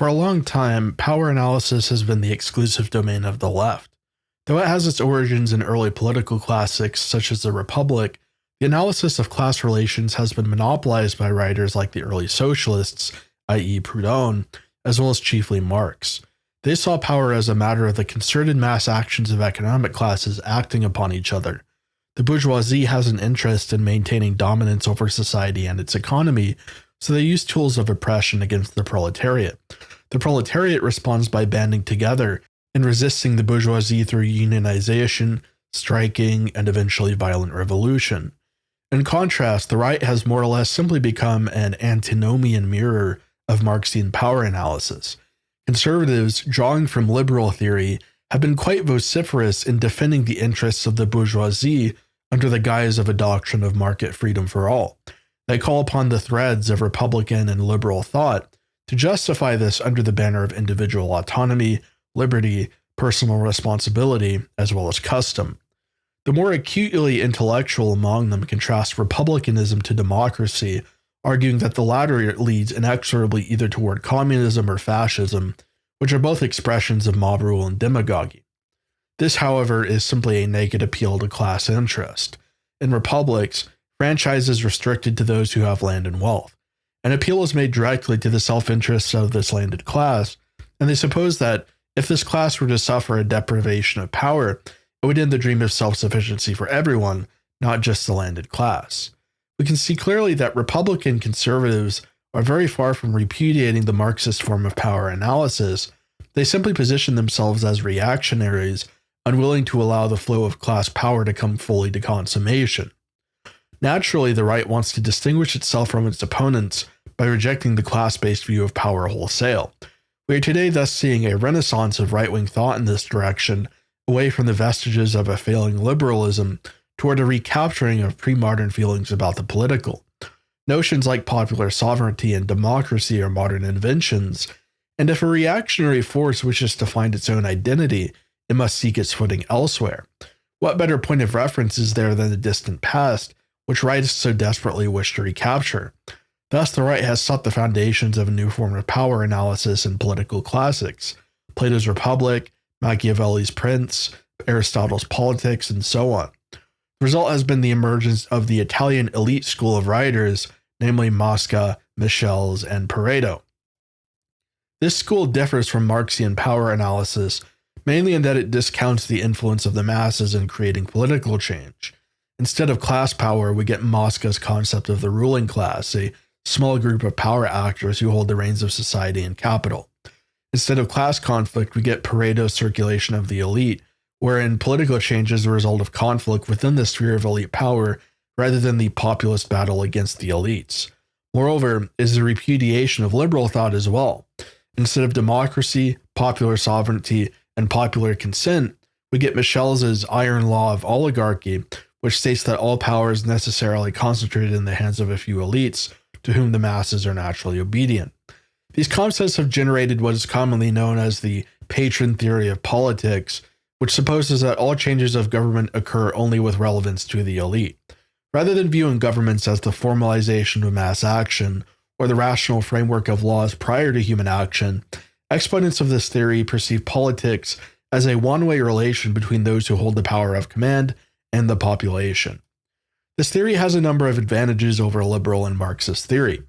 For a long time, power analysis has been the exclusive domain of the left. Though it has its origins in early political classics such as the Republic, the analysis of class relations has been monopolized by writers like the early socialists, i.e. Proudhon, as well as chiefly Marx. They saw power as a matter of the concerted mass actions of economic classes acting upon each other. The bourgeoisie has an interest in maintaining dominance over society and its economy, so they use tools of oppression against the proletariat. The proletariat responds by banding together and resisting the bourgeoisie through unionization, striking, and eventually violent revolution. In contrast, the right has more or less simply become an antinomian mirror of Marxian power analysis. Conservatives, drawing from liberal theory, have been quite vociferous in defending the interests of the bourgeoisie under the guise of a doctrine of market freedom for all. They call upon the threads of Republican and liberal thought to justify this under the banner of individual autonomy, liberty, personal responsibility, as well as custom. The more acutely intellectual among them contrast republicanism to democracy, arguing that the latter leads inexorably either toward communism or fascism, which are both expressions of mob rule and demagoguery. This, however, is simply a naked appeal to class interest. In republics, franchise is restricted to those who have land and wealth. An appeal is made directly to the self-interests of this landed class, and they suppose that if this class were to suffer a deprivation of power, it would end the dream of self-sufficiency for everyone, not just the landed class. We can see clearly that Republican conservatives are very far from repudiating the Marxist form of power analysis. They simply position themselves as reactionaries, unwilling to allow the flow of class power to come fully to consummation. Naturally, the right wants to distinguish itself from its opponents by rejecting the class-based view of power wholesale. We are today thus seeing a renaissance of right-wing thought in this direction, away from the vestiges of a failing liberalism toward a recapturing of pre-modern feelings about the political. Notions like popular sovereignty and democracy are modern inventions, and if a reactionary force wishes to find its own identity, it must seek its footing elsewhere. What better point of reference is there than the distant past, which rights so desperately wish to recapture? Thus, the right has sought the foundations of a new form of power analysis in political classics, Plato's Republic, Machiavelli's Prince, Aristotle's Politics, and so on. The result has been the emergence of the Italian elite school of writers, namely Mosca, Michels, and Pareto. This school differs from Marxian power analysis, mainly in that it discounts the influence of the masses in creating political change. Instead of class power, we get Mosca's concept of the ruling class, a small group of power actors who hold the reins of society and capital. Instead of class conflict, we get Pareto's circulation of the elite, wherein political change is the result of conflict within the sphere of elite power rather than the populist battle against the elites. Moreover, is the repudiation of liberal thought as well. Instead of democracy, popular sovereignty, and popular consent, we get Michels' iron law of oligarchy, which states that all power is necessarily concentrated in the hands of a few elites, to whom the masses are naturally obedient. These concepts have generated what is commonly known as the patron theory of politics, which supposes that all changes of government occur only with relevance to the elite. Rather than viewing governments as the formalization of mass action or the rational framework of laws prior to human action, exponents of this theory perceive politics as a one-way relation between those who hold the power of command and the population. This theory has a number of advantages over liberal and Marxist theory.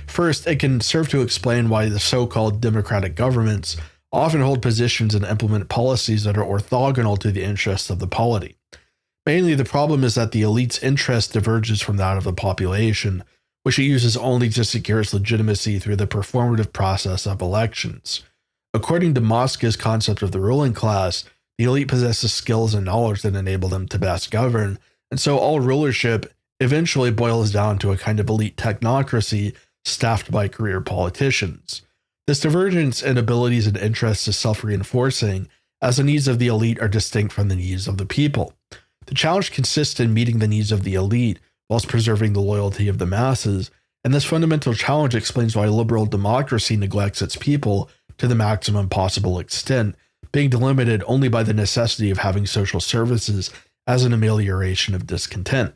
First, it can serve to explain why the so-called democratic governments often hold positions and implement policies that are orthogonal to the interests of the polity. Mainly, the problem is that the elite's interest diverges from that of the population, which it uses only to secure its legitimacy through the performative process of elections. According to Mosca's concept of the ruling class, the elite possesses skills and knowledge that enable them to best govern, and so all rulership eventually boils down to a kind of elite technocracy staffed by career politicians. This divergence in abilities and interests is self-reinforcing, as the needs of the elite are distinct from the needs of the people. The challenge consists in meeting the needs of the elite whilst preserving the loyalty of the masses, and this fundamental challenge explains why liberal democracy neglects its people to the maximum possible extent, being delimited only by the necessity of having social services as an amelioration of discontent.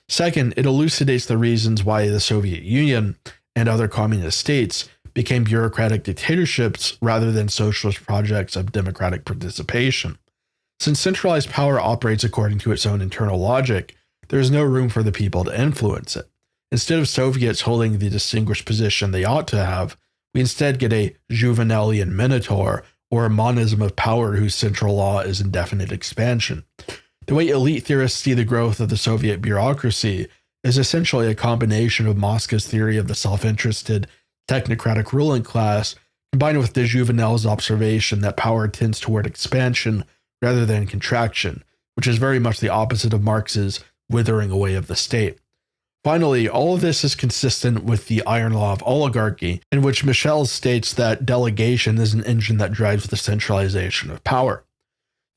Second, it elucidates the reasons why the Soviet Union and other communist states became bureaucratic dictatorships rather than socialist projects of democratic participation. Since centralized power operates according to its own internal logic, there is no room for the people to influence it. Instead of Soviets holding the distinguished position they ought to have, we instead get a Juvenalian minotaur, or a monism of power whose central law is indefinite expansion. The way elite theorists see the growth of the Soviet bureaucracy is essentially a combination of Mosca's theory of the self-interested, technocratic ruling class, combined with de Juvenel's observation that power tends toward expansion rather than contraction, which is very much the opposite of Marx's withering away of the state. Finally, all of this is consistent with the iron law of oligarchy, in which Michels states that delegation is an engine that drives the centralization of power.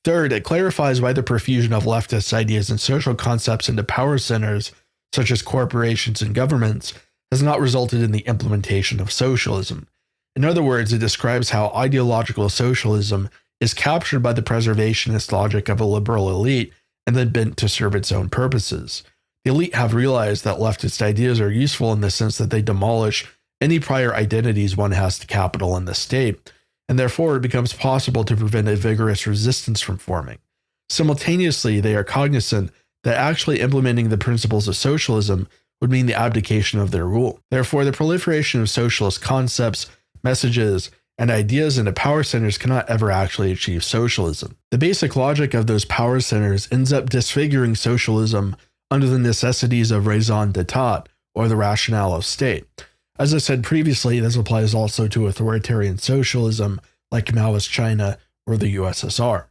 Third, it clarifies why the profusion of leftist ideas and social concepts into power centers, such as corporations and governments, has not resulted in the implementation of socialism. In other words, it describes how ideological socialism is captured by the preservationist logic of a liberal elite and then bent to serve its own purposes. The elite have realized that leftist ideas are useful in the sense that they demolish any prior identities one has to capital and the state, and therefore it becomes possible to prevent a vigorous resistance from forming. Simultaneously, they are cognizant that actually implementing the principles of socialism would mean the abdication of their rule. Therefore, the proliferation of socialist concepts, messages, and ideas into power centers cannot ever actually achieve socialism. The basic logic of those power centers ends up disfiguring socialism under the necessities of raison d'etat, or the rationale of state. As I said previously, this applies also to authoritarian socialism like Maoist China or the USSR.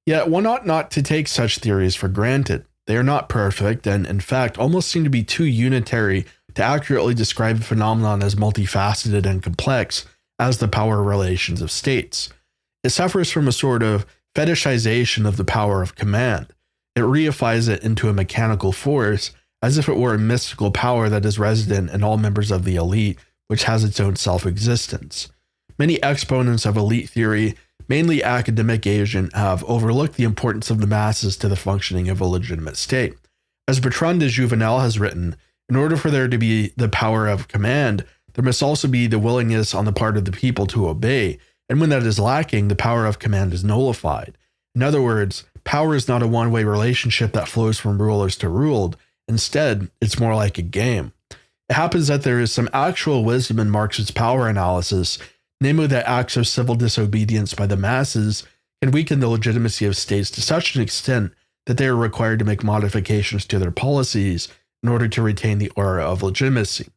Yet one ought not to take such theories for granted. They are not perfect and, in fact, almost seem to be too unitary to accurately describe a phenomenon as multifaceted and complex as the power relations of states. It suffers from a sort of fetishization of the power of command. It reifies it into a mechanical force, as if it were a mystical power that is resident in all members of the elite, which has its own self-existence. Many exponents of elite theory, mainly academic Asian, have overlooked the importance of the masses to the functioning of a legitimate state. As Bertrand de Juvenel has written, in order for there to be the power of command, there must also be the willingness on the part of the people to obey, and when that is lacking, the power of command is nullified. In other words, power is not a one-way relationship that flows from rulers to ruled. Instead, it's more like a game. It happens that there is some actual wisdom in Marx's power analysis, namely that acts of civil disobedience by the masses can weaken the legitimacy of states to such an extent that they are required to make modifications to their policies in order to retain the aura of legitimacy.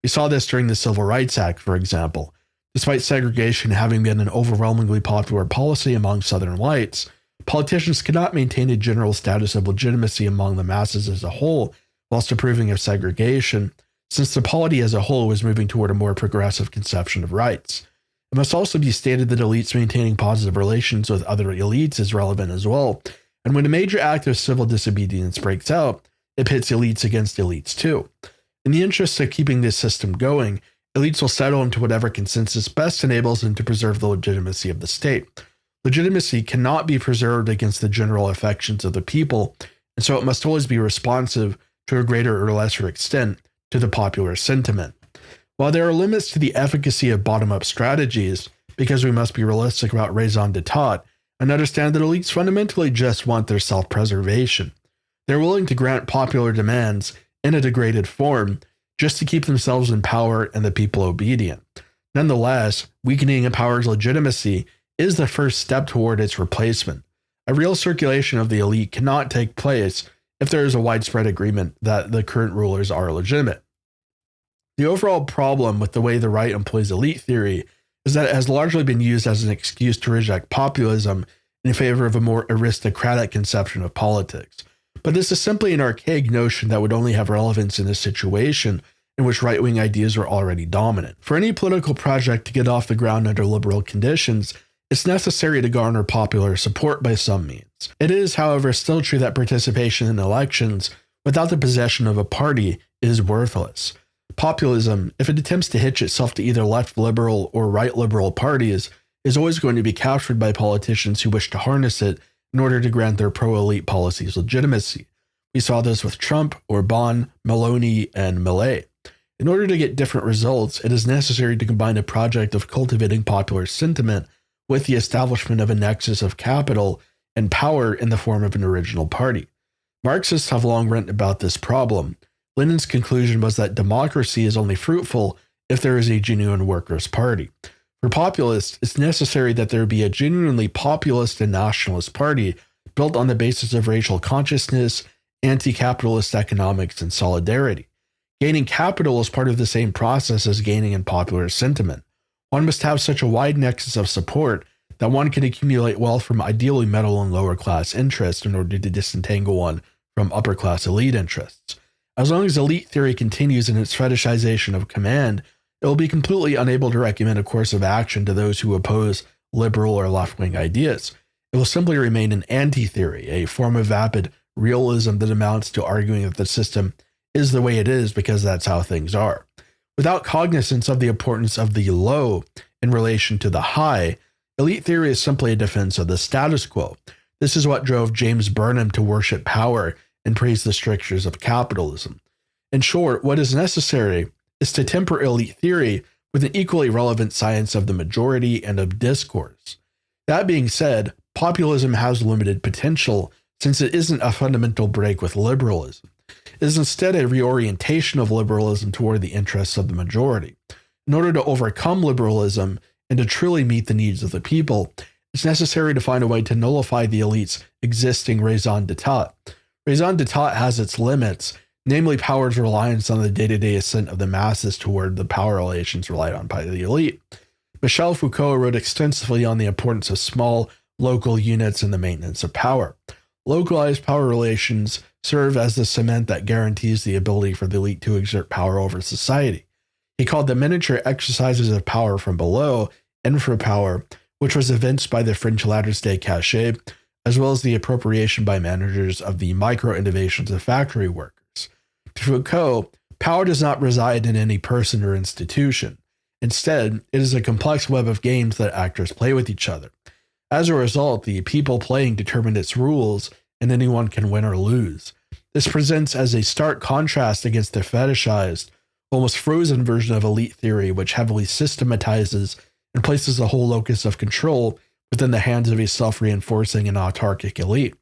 We saw this during the Civil Rights Act, for example. Despite segregation having been an overwhelmingly popular policy among Southern whites, politicians cannot maintain a general status of legitimacy among the masses as a whole whilst approving of segregation, since the polity as a whole was moving toward a more progressive conception of rights. It must also be stated that elites maintaining positive relations with other elites is relevant as well, and when a major act of civil disobedience breaks out, it pits elites against elites too. In the interest of keeping this system going, elites will settle into whatever consensus best enables them to preserve the legitimacy of the state. Legitimacy cannot be preserved against the general affections of the people, and so it must always be responsive to a greater or lesser extent to the popular sentiment. While there are limits to the efficacy of bottom-up strategies, because we must be realistic about raison d'etat, and understand that elites fundamentally just want their self-preservation. They're willing to grant popular demands in a degraded form just to keep themselves in power and the people obedient. Nonetheless, weakening a power's legitimacy is the first step toward its replacement. A real circulation of the elite cannot take place if there is a widespread agreement that the current rulers are legitimate. The overall problem with the way the right employs elite theory is that it has largely been used as an excuse to reject populism in favor of a more aristocratic conception of politics. But this is simply an archaic notion that would only have relevance in a situation in which right-wing ideas are already dominant. For any political project to get off the ground under liberal conditions, it's necessary to garner popular support by some means. It is, however, still true that participation in elections without the possession of a party is worthless. Populism, if it attempts to hitch itself to either left liberal or right liberal parties, is always going to be captured by politicians who wish to harness it in order to grant their pro-elite policies legitimacy. We saw this with Trump, Orban, Meloni, and Millet. In order to get different results, it is necessary to combine a project of cultivating popular sentiment with the establishment of a nexus of capital and power in the form of an original party. Marxists have long written about this problem. Lenin's conclusion was that democracy is only fruitful if there is a genuine workers' party. For populists, it's necessary that there be a genuinely populist and nationalist party built on the basis of racial consciousness, anti-capitalist economics, and solidarity. Gaining capital is part of the same process as gaining in popular sentiment. One must have such a wide nexus of support that one can accumulate wealth from ideally middle and lower class interests in order to disentangle one from upper class elite interests. As long as elite theory continues in its fetishization of command, it will be completely unable to recommend a course of action to those who oppose liberal or left-wing ideas. It will simply remain an anti-theory, a form of vapid realism that amounts to arguing that the system is the way it is because that's how things are. Without cognizance of the importance of the low in relation to the high, elite theory is simply a defense of the status quo. This is what drove James Burnham to worship power and praise the strictures of capitalism. In short, what is necessary is to temper elite theory with an equally relevant science of the majority and of discourse. That being said, populism has limited potential since it isn't a fundamental break with liberalism. It is instead a reorientation of liberalism toward the interests of the majority. In order to overcome liberalism and to truly meet the needs of the people, it's necessary to find a way to nullify the elite's existing raison d'etat. Raison d'etat has its limits, namely power's reliance on the day-to-day ascent of the masses toward the power relations relied on by the elite. Michel Foucault wrote extensively on the importance of small, local units in the maintenance of power. Localized power relations serve as the cement that guarantees the ability for the elite to exert power over society. He called the miniature exercises of power from below infrapower, which was evinced by the French Latter Day cachet, as well as the appropriation by managers of the micro-innovations of factory workers. To Foucault, power does not reside in any person or institution. Instead, it is a complex web of games that actors play with each other. As a result, the people playing determine its rules, and anyone can win or lose. This presents as a stark contrast against the fetishized, almost frozen version of elite theory, which heavily systematizes and places the whole locus of control within the hands of a self-reinforcing and autarkic elite.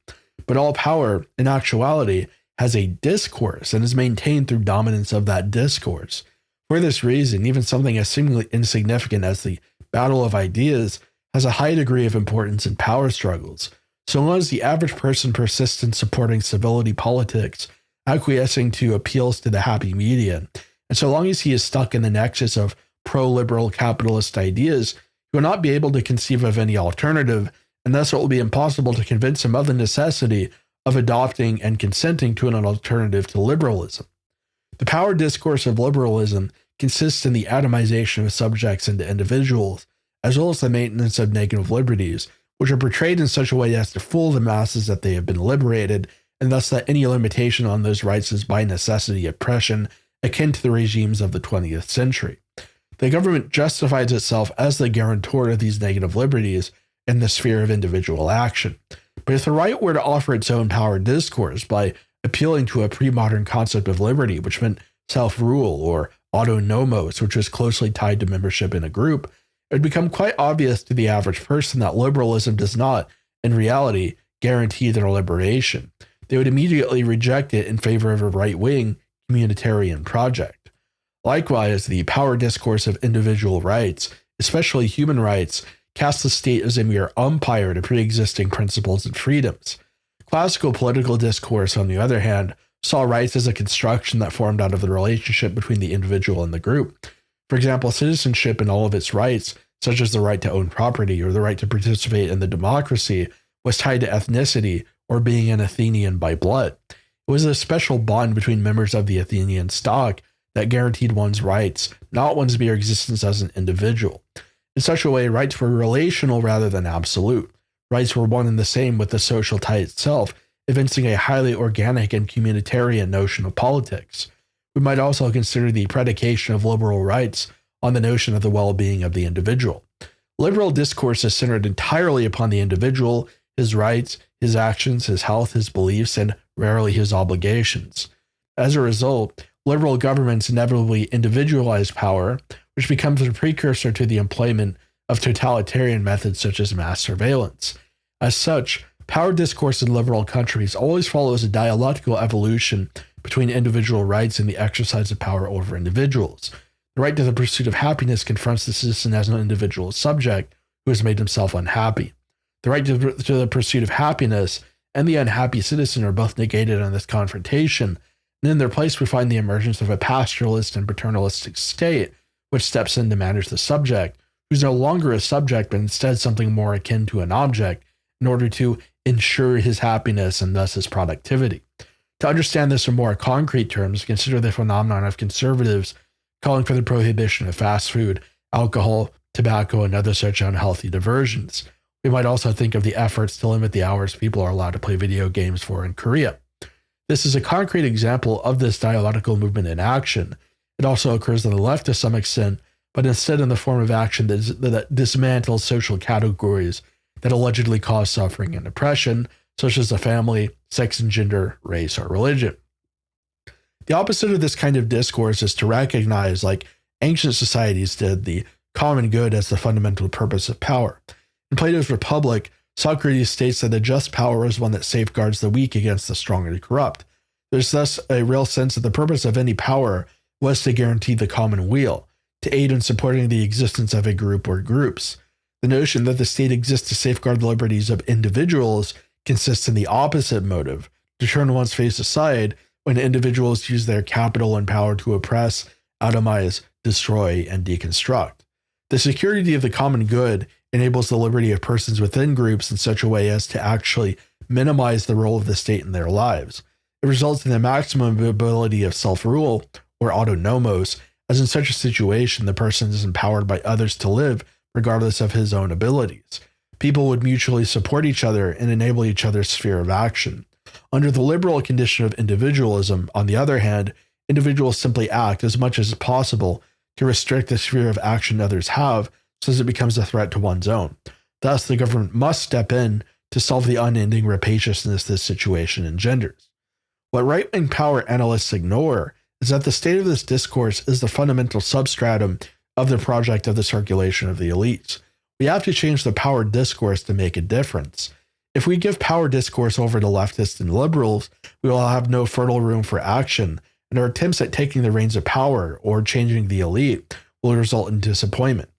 But all power, in actuality, has a discourse and is maintained through dominance of that discourse. For this reason, even something as seemingly insignificant as the battle of ideas has a high degree of importance in power struggles. So long as the average person persists in supporting civility politics, acquiescing to appeals to the happy median, and so long as he is stuck in the nexus of pro-liberal capitalist ideas, he will not be able to conceive of any alternative, and thus it will be impossible to convince him of the necessity of adopting and consenting to an alternative to liberalism. The power discourse of liberalism consists in the atomization of subjects into individuals, as well as the maintenance of negative liberties, which are portrayed in such a way as to fool the masses that they have been liberated, and thus that any limitation on those rights is by necessity oppression, akin to the regimes of the 20th century. The government justifies itself as the guarantor of these negative liberties in the sphere of individual action. But if the right were to offer its own power discourse by appealing to a pre-modern concept of liberty, which meant self-rule, or autonomos, which was closely tied to membership in a group, it would become quite obvious to the average person that liberalism does not, in reality, guarantee their liberation. They would immediately reject it in favor of a right-wing communitarian project. Likewise, the power discourse of individual rights, especially human rights, casts the state as a mere umpire to pre-existing principles and freedoms. Classical political discourse, on the other hand, saw rights as a construction that formed out of the relationship between the individual and the group. For example, citizenship and all of its rights, such as the right to own property or the right to participate in the democracy, was tied to ethnicity or being an Athenian by blood. It was a special bond between members of the Athenian stock that guaranteed one's rights, not one's mere existence as an individual. In such a way, rights were relational rather than absolute. Rights were one and the same with the social tie itself, evincing a highly organic and communitarian notion of politics. We might also consider the predication of liberal rights on the notion of the well-being of the individual. Liberal discourse is centered entirely upon the individual, his rights, his actions, his health, his beliefs, and rarely his obligations. As a result, liberal governments inevitably individualize power, which becomes a precursor to the employment of totalitarian methods such as mass surveillance. As such, power discourse in liberal countries always follows a dialectical evolution between individual rights and the exercise of power over individuals. The right to the pursuit of happiness confronts the citizen as an individual subject who has made himself unhappy. The right to the pursuit of happiness and the unhappy citizen are both negated in this confrontation, and in their place we find the emergence of a pastoralist and paternalistic state, which steps in to manage the subject, who's no longer a subject but instead something more akin to an object, in order to ensure his happiness and thus his productivity. To understand this in more concrete terms, consider the phenomenon of conservatives calling for the prohibition of fast food, alcohol, tobacco, and other such unhealthy diversions. We might also think of the efforts to limit the hours people are allowed to play video games for in Korea. This is a concrete example of this dialectical movement in action. It also occurs on the left to some extent, but instead in the form of action that dismantles social categories that allegedly cause suffering and oppression, such as the family, sex and gender, race, or religion. The opposite of this kind of discourse is to recognize, like ancient societies did, the common good as the fundamental purpose of power. In Plato's Republic, Socrates states that a just power is one that safeguards the weak against the strong and corrupt. There's thus a real sense that the purpose of any power was to guarantee the common weal, to aid in supporting the existence of a group or groups. The notion that the state exists to safeguard the liberties of individuals consists in the opposite motive, to turn one's face aside when individuals use their capital and power to oppress, atomize, destroy, and deconstruct. The security of the common good enables the liberty of persons within groups in such a way as to actually minimize the role of the state in their lives. It results in the maximum ability of self-rule, or autonomos, as in such a situation the person is empowered by others to live regardless of his own abilities. People would mutually support each other and enable each other's sphere of action. Under the liberal condition of individualism, on the other hand, individuals simply act as much as possible to restrict the sphere of action others have, so as it becomes a threat to one's own. Thus, the government must step in to solve the unending rapaciousness this situation engenders. What right-wing power analysts ignore is that the state of this discourse is the fundamental substratum of the project of the circulation of the elites. We have to change the power discourse to make a difference. If we give power discourse over to leftists and liberals, we will have no fertile room for action, and our attempts at taking the reins of power or changing the elite will result in disappointment.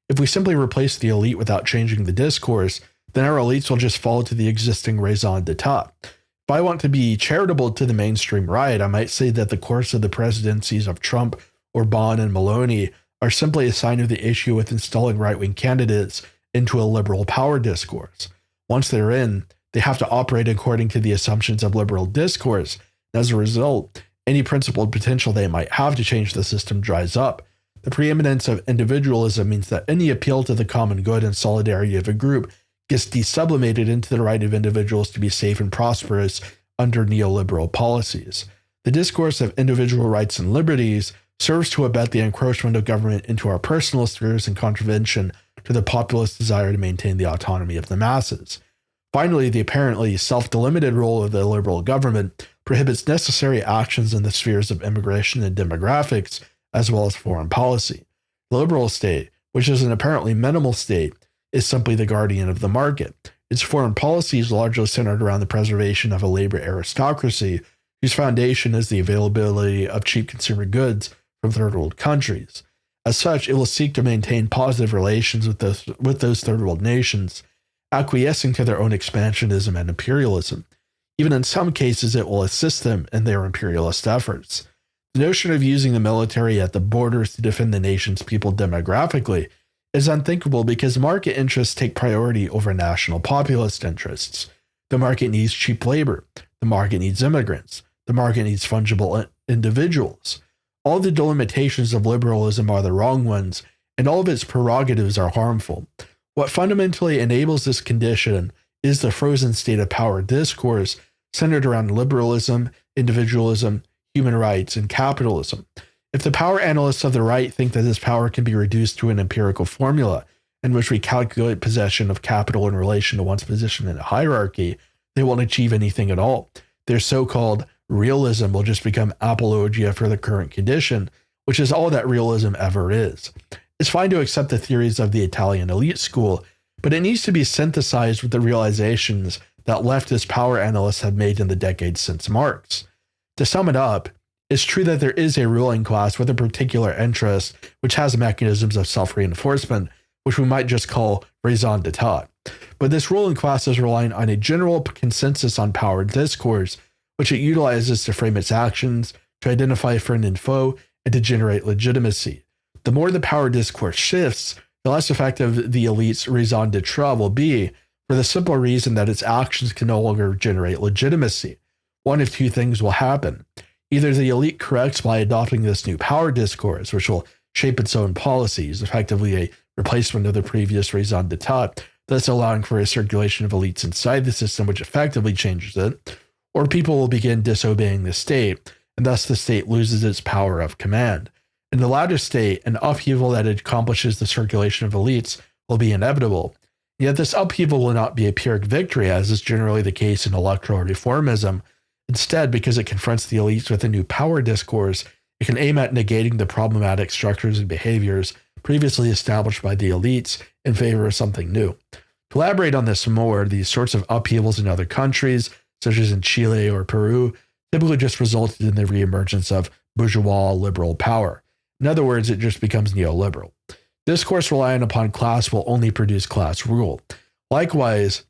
If we simply replace the elite without changing the discourse, then our elites will just fall to the existing raison d'etat. If I want to be charitable to the mainstream right, I might say that the course of the presidencies of Trump, Orban, and Maloney are simply a sign of the issue with installing right-wing candidates into a liberal power discourse. Once they're in, they have to operate according to the assumptions of liberal discourse, and as a result, any principled potential they might have to change the system dries up. The preeminence of individualism means that any appeal to the common good and solidarity of a group gets desublimated into the right of individuals to be safe and prosperous under neoliberal policies. The discourse of individual rights and liberties serves to abet the encroachment of government into our personal spheres in contravention to the populist desire to maintain the autonomy of the masses. Finally, the apparently self-delimited role of the liberal government prohibits necessary actions in the spheres of immigration and demographics, as well as foreign policy. The liberal state, which is an apparently minimal state, is simply the guardian of the market. Its foreign policy is largely centered around the preservation of a labor aristocracy, whose foundation is the availability of cheap consumer goods from third world countries. As such, it will seek to maintain positive relations with those third world nations, acquiescing to their own expansionism and imperialism. Even in some cases, it will assist them in their imperialist efforts. The notion of using the military at the borders to defend the nation's people demographically is unthinkable because market interests take priority over national populist interests. The market needs cheap labor. The market needs immigrants. The market needs fungible individuals. All the delimitations of liberalism are the wrong ones, and all of its prerogatives are harmful. What fundamentally enables this condition is the frozen state of power discourse centered around liberalism, individualism, human rights, and capitalism. If the power analysts of the right think that this power can be reduced to an empirical formula in which we calculate possession of capital in relation to one's position in a hierarchy, they won't achieve anything at all. Their so-called realism will just become apologia for the current condition, which is all that realism ever is. It's fine to accept the theories of the Italian elite school, but it needs to be synthesized with the realizations that leftist power analysts have made in the decades since Marx. To sum it up, it's true that there is a ruling class with a particular interest which has mechanisms of self-reinforcement, which we might just call raison d'etat. But this ruling class is relying on a general consensus on power discourse, which it utilizes to frame its actions, to identify friend and foe, and to generate legitimacy. The more the power discourse shifts, the less effective the elite's raison d'etat will be, for the simple reason that its actions can no longer generate legitimacy. One of two things will happen. Either the elite corrects by adopting this new power discourse, which will shape its own policies, effectively a replacement of the previous raison d'etat, thus allowing for a circulation of elites inside the system, which effectively changes it, or people will begin disobeying the state, and thus the state loses its power of command. In the latter state, an upheaval that accomplishes the circulation of elites will be inevitable. Yet this upheaval will not be a Pyrrhic victory, as is generally the case in electoral reformism. Instead, because it confronts the elites with a new power discourse, it can aim at negating the problematic structures and behaviors previously established by the elites in favor of something new. To elaborate on this more, these sorts of upheavals in other countries, such as in Chile or Peru, typically just resulted in the reemergence of bourgeois liberal power. In other words, it just becomes neoliberal. Discourse relying upon class will only produce class rule. Likewise,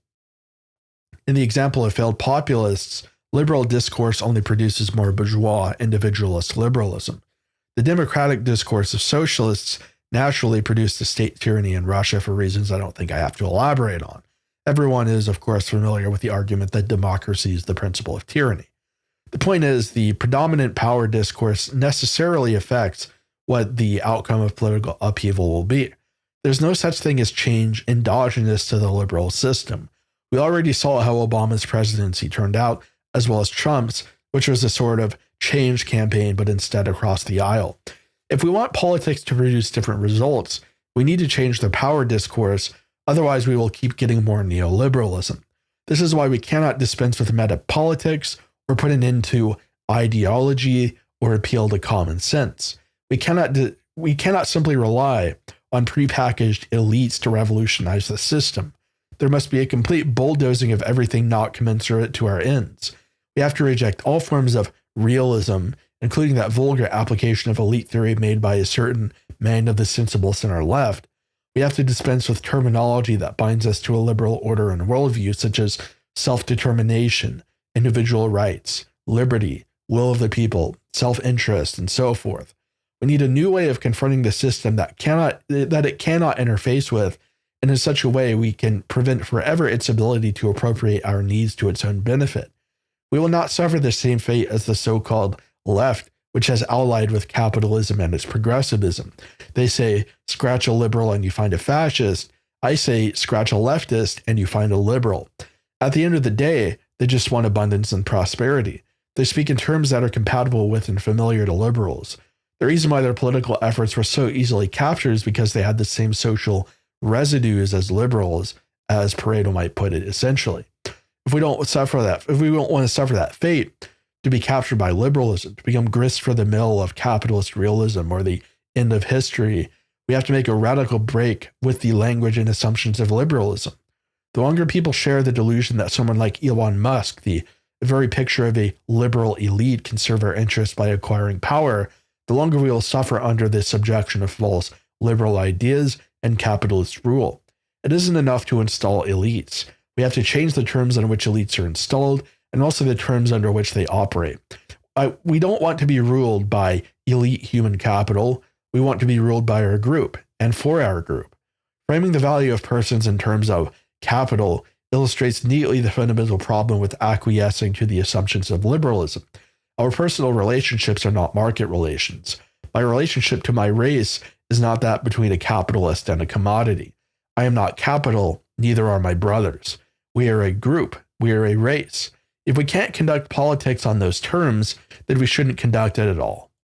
in the example of failed populists, liberal discourse only produces more bourgeois individualist liberalism. The democratic discourse of socialists naturally produced a state tyranny in Russia for reasons I don't think I have to elaborate on. Everyone is, of course, familiar with the argument that democracy is the principle of tyranny. The point is, the predominant power discourse necessarily affects what the outcome of political upheaval will be. There's no such thing as change endogenous to the liberal system. We already saw how Obama's presidency turned out, as well as Trump's, which was a sort of change campaign, but instead across the aisle. If we want politics to produce different results, we need to change the power discourse, otherwise we will keep getting more neoliberalism. This is why we cannot dispense with meta-politics or put an end to ideology or appeal to common sense. We cannot simply rely on prepackaged elites to revolutionize the system. There must be a complete bulldozing of everything not commensurate to our ends. We have to reject all forms of realism, including that vulgar application of elite theory made by a certain man of the sensible center left. We have to dispense with terminology that binds us to a liberal order and worldview, such as self-determination, individual rights, liberty, will of the people, self-interest, and so forth. We need a new way of confronting the system that it cannot interface with, and in such a way we can prevent forever its ability to appropriate our needs to its own benefit. We will not suffer the same fate as the so-called left, which has allied with capitalism and its progressivism. They say, scratch a liberal and you find a fascist. I say, scratch a leftist and you find a liberal. At the end of the day, they just want abundance and prosperity. They speak in terms that are compatible with and familiar to liberals. The reason why their political efforts were so easily captured is because they had the same social residues as liberals, as Pareto might put it, essentially. If we don't want to suffer that fate, to be captured by liberalism, to become grist for the mill of capitalist realism or the end of history, we have to make a radical break with the language and assumptions of liberalism. The longer people share the delusion that someone like Elon Musk, the very picture of a liberal elite, can serve our interests by acquiring power, the longer we will suffer under the subjection of false liberal ideas and capitalist rule. It isn't enough to install elites. We have to change the terms in which elites are installed and also the terms under which they operate. We don't want to be ruled by elite human capital. We want to be ruled by our group and for our group. Framing the value of persons in terms of capital illustrates neatly the fundamental problem with acquiescing to the assumptions of liberalism. Our personal relationships are not market relations. My relationship to my race is not that between a capitalist and a commodity. I am not capital, neither are my brothers. We are a group. We are a race. If we can't conduct politics on those terms, then we shouldn't conduct it at all.